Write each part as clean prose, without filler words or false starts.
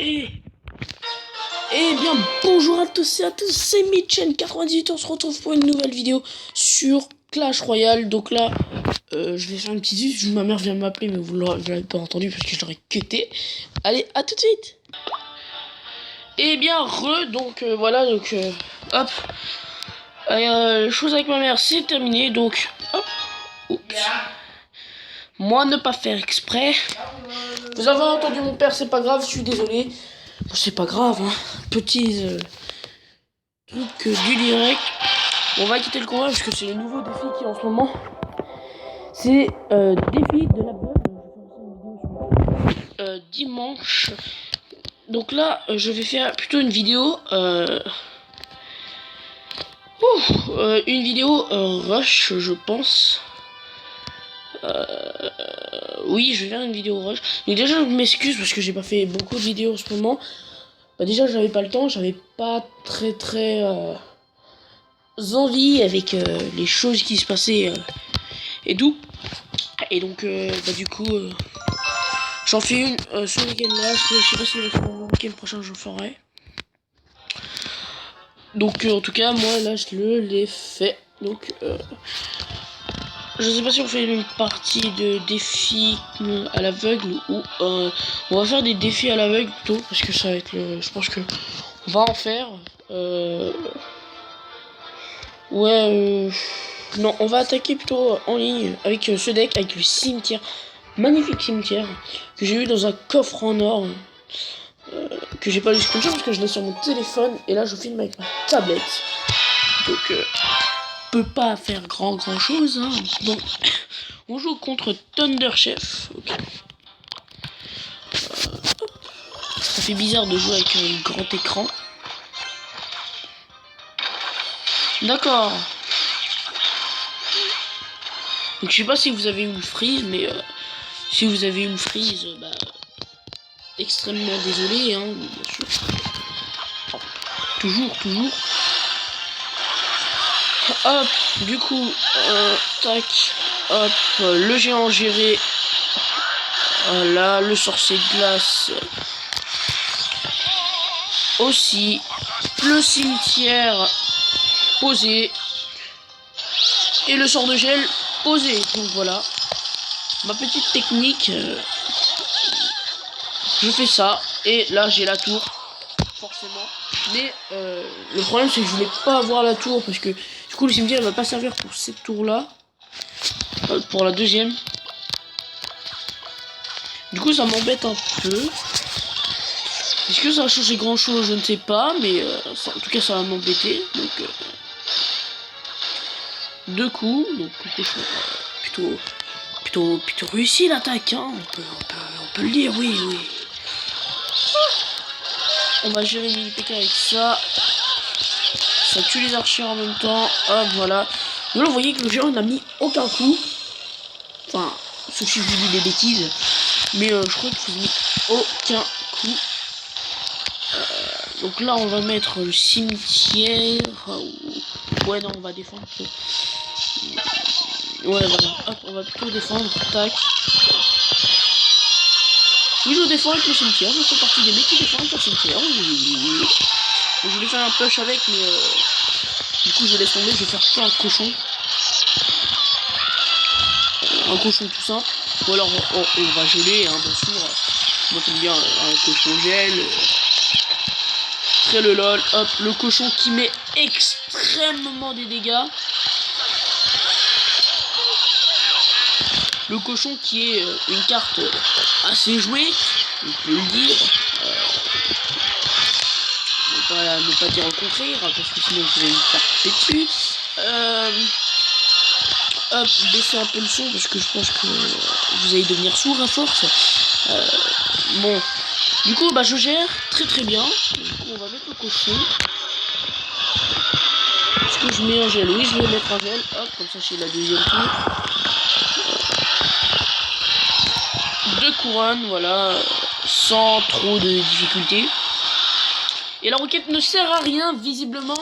Et, eh bien, bonjour à tous et à tous, c'est Mitchen98, on se retrouve pour une nouvelle vidéo sur Clash Royale. Donc là, je vais faire une petite vue, ma mère vient de m'appeler, mais vous l'avez pas entendu parce que je l'aurais cuté. Allez, à tout de suite. Et bien, donc voilà, donc hop. Les choses avec ma mère, c'est terminé, donc hop. Oups. Moi, ne pas faire exprès. Vous avez entendu mon père, c'est pas grave, je suis désolé. C'est pas grave, hein. Petit truc du direct. On va quitter le combat parce que c'est le nouveau défi qui est en ce moment. C'est défi de la base. Dimanche. Donc là, je vais faire plutôt une vidéo. Une vidéo rush, je pense. Oui, je vais faire une vidéo rush. Mais déjà, je m'excuse parce que j'ai pas fait beaucoup de vidéos en ce moment. Bah déjà, j'avais pas le temps, j'avais pas très envie avec les choses qui se passaient et tout. Et donc, bah du coup, j'en fais une ce week-end-là. Je sais pas si le week-end prochain je ferai. Donc, en tout cas, moi là, je l'ai fait. Donc, je sais pas si on fait une partie de défis à l'aveugle ou on va faire des défis à l'aveugle plutôt parce que ça va être je pense que on va en faire. Non, on va attaquer plutôt en ligne avec ce deck, avec le cimetière, magnifique cimetière que j'ai eu dans un coffre en or que j'ai pas lu screenshot parce que je l'ai sur mon téléphone et là je filme avec ma tablette. Donc peut pas faire grand chose, hein. Donc on joue contre Thunder Chef. Okay. Ça fait bizarre de jouer avec un grand écran. D'accord. Donc je sais pas si vous avez eu le freeze, mais si vous avez eu le freeze, bah extrêmement désolé, hein, bien sûr. Oh, toujours. Hop, du coup, tac, hop, le géant géré. Voilà, le sorcier de glace. Aussi, le cimetière posé. Et le sort de gel posé. Donc voilà. Ma petite technique. Je fais ça. Et là, j'ai la tour. Forcément. Mais le problème, c'est que je voulais pas avoir la tour. Parce que du coup, le cimetière ne va pas servir pour cette tour-là. Pour la deuxième. Du coup, ça m'embête un peu. Est-ce que ça va changer grand chose? Je ne sais pas. Mais ça, en tout cas, ça va m'embêter. Donc, deux coups. Donc, plutôt réussi l'attaque. Hein. On peut le dire, oui. On va gérer une PK avec ça. Ça tue les archers en même temps. Hop, voilà. Donc là, vous voyez que le géant n'a mis aucun coup. Enfin, sauf si je vous dis des bêtises. Mais je crois que je n'ai mis aucun coup. Donc là, on va mettre le cimetière. Ouais, non, on va défendre. Ouais, voilà. Hop, on va plutôt défendre. Tac. Oui, je défends avec le cimetière. Je fais partie des mecs qui défendent avec le cimetière. Oui. Je voulais faire un push avec, mais du coup, je laisse tomber. Je vais faire plutôt un cochon. Un cochon tout simple. Ou alors, on va geler, hein, bien sûr. Moi, j'aime bien un cochon gel. Très le lol. Hop, le cochon qui met extrêmement des dégâts. Le cochon qui est une carte assez jouée, on peut le dire. Ne pas dire au contraire, parce que sinon vous allez me faire taper dessus. Hop, baissez un peu le son parce que je pense que vous allez devenir sourd à force. Bon, du coup, bah je gère très bien. Du coup, on va mettre le cochon. Est-ce que je mets un gel? Oui, je vais mettre un gel. Hop, comme ça c'est la deuxième tour. Deux couronnes, voilà, sans trop de difficultés. Et la roquette ne sert à rien, visiblement,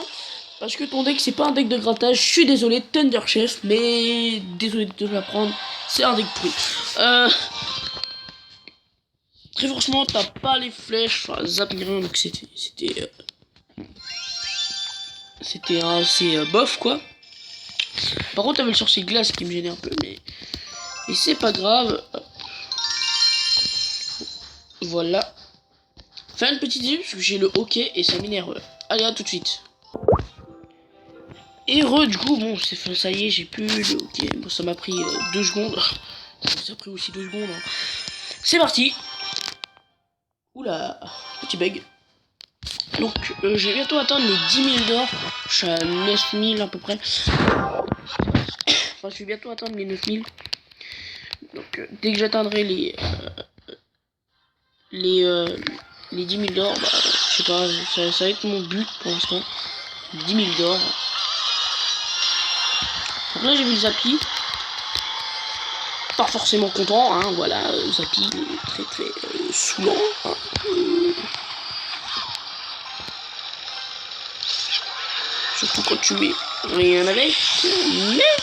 parce que ton deck, c'est pas un deck de grattage. Je suis désolé, Thunder Chef, mais désolé de te l'apprendre, c'est un deck pourri. très franchement, t'as pas les flèches, enfin, zap ni rien, donc c'était assez bof quoi. Par contre, t'avais le sorcier glace qui me gênait un peu, mais et c'est pas grave. Voilà. Faire une petite idée parce que j'ai le hockey et ça m'énerve. Allez, à tout de suite. Et du coup, bon, ça y est, j'ai plus le hockey. Bon, ça m'a pris 2 secondes. Ça a pris aussi 2 secondes. Hein. C'est parti. Oula, petit bug. Donc, je vais bientôt atteindre les 10 000 d'or. Je suis à 9 000 à peu près. Enfin, je vais bientôt atteindre les 9 000. Donc, dès que j'atteindrai les 10 000 d'or, bah, je sais pas, ça va être mon but pour l'instant. 10 000 d'or. Donc là, j'ai vu le Zappy. Pas forcément content, hein, voilà, Zappy très saoulant. Hein. Surtout quand tu mets rien avec. Mais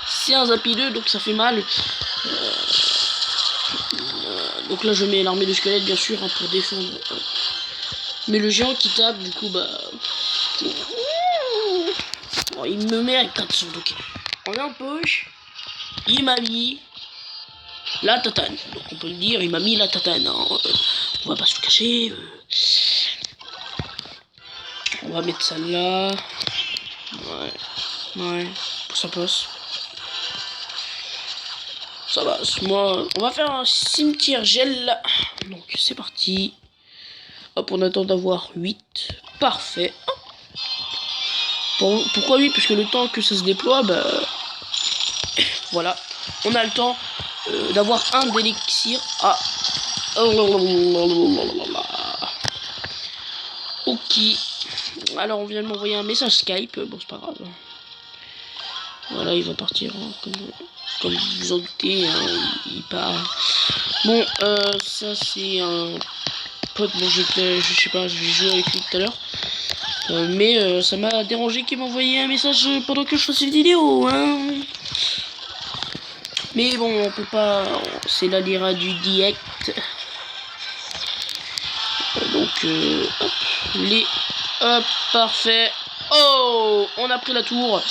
c'est un Zappy 2, donc ça fait mal. Donc là, je mets l'armée de squelettes, bien sûr, hein, pour défendre. Mais le géant qui tape, du coup, bah... Bon, il me met à 400, donc on est en poche. Il m'a mis la tatane. Donc on peut le dire, il m'a mis la tatane. Hein. On va pas se le cacher. On va mettre ça là. Ouais, ça passe. Ça passe. Moi, on va faire un cimetière gel. Donc c'est parti. Hop, on attend d'avoir 8. Parfait. Pourquoi 8? Parce que le temps que ça se déploie, bah... Voilà. On a le temps d'avoir un d'élixir. Ah. Ok. Alors on vient de m'envoyer un message Skype. Bon, c'est pas grave. Voilà, il va partir. Hein, comme vous vous en doutez, hein, il part. Bon, ça c'est un pote. Bon, je sais pas, je vais jouer avec lui tout à l'heure. Mais ça m'a dérangé qu'il m'envoyait un message pendant que je faisais une vidéo. Hein. Mais bon, on peut pas. C'est la lira du direct. Donc, hop, hop, parfait. Oh, on a pris la tour.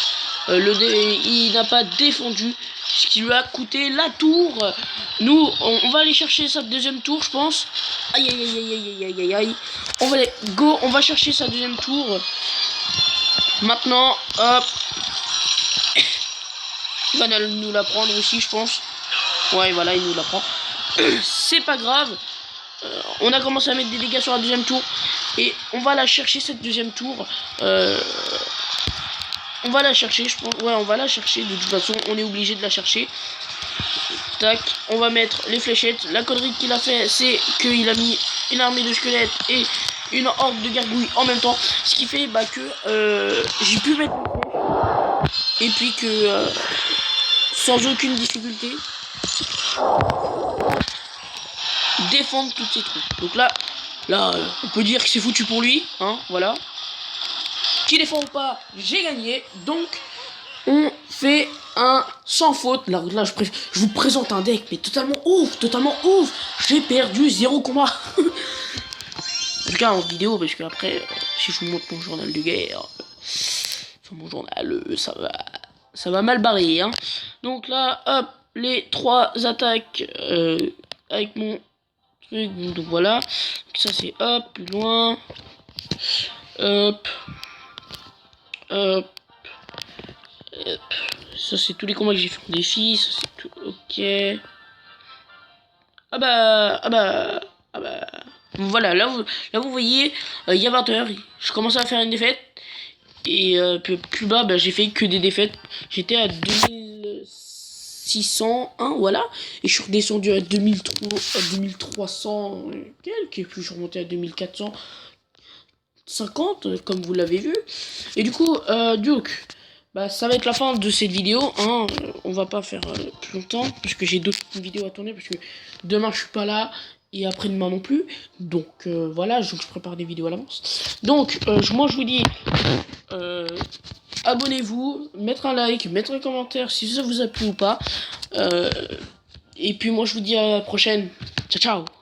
Il n'a pas défendu, ce qui lui a coûté la tour. Nous, on va aller chercher sa deuxième tour, je pense. Aïe, aïe, aïe, aïe, aïe, aïe, aïe. On va aller, go, on va chercher sa deuxième tour. Maintenant, hop. Il va nous la prendre aussi, je pense. Ouais, voilà, il nous la prend. C'est pas grave. On a commencé à mettre des dégâts sur la deuxième tour. Et on va la chercher, cette deuxième tour. On va la chercher, je pense. Ouais, on va la chercher. De toute façon, on est obligé de la chercher. Tac, on va mettre les fléchettes. La connerie qu'il a fait, c'est qu'il a mis une armée de squelettes et une horde de gargouilles en même temps. Ce qui fait bah, que j'ai pu mettre et puis que sans aucune difficulté défendre toutes ces troupes. Donc là, on peut dire que c'est foutu pour lui, hein, voilà. Qui défend ou pas, j'ai gagné. Donc, on fait un sans faute. Là je vous présente un deck, mais totalement ouf, J'ai perdu 0 combat. En tout cas, en vidéo, parce que après, si je vous montre mon journal de guerre, enfin mon journal, ça va mal barrer, hein. Donc là, hop, les 3 attaques avec mon truc. Donc voilà. Ça c'est hop, plus loin. Hop. Hop. Hop. Ça c'est tous les combats que j'ai fait en défi. Ça c'est tout. Ok. Ah bah. Voilà, là vous voyez, il y a 20 heures, je commençais à faire une défaite. Et plus bas, bah, j'ai fait que des défaites. J'étais à 2601, voilà. Et je suis redescendu à 2300 quelques. Et puis je suis remonté à 2450, comme vous l'avez vu. Et du coup, bah, ça va être la fin de cette vidéo. Hein. On va pas faire plus longtemps, parce que j'ai d'autres vidéos à tourner. Parce que demain, je suis pas là. Et après-demain non plus. Donc voilà, je prépare des vidéos à l'avance. Donc moi je vous dis, abonnez-vous, mettre un like, mettre un commentaire si ça vous a plu ou pas. Et puis moi je vous dis à la prochaine. Ciao, ciao.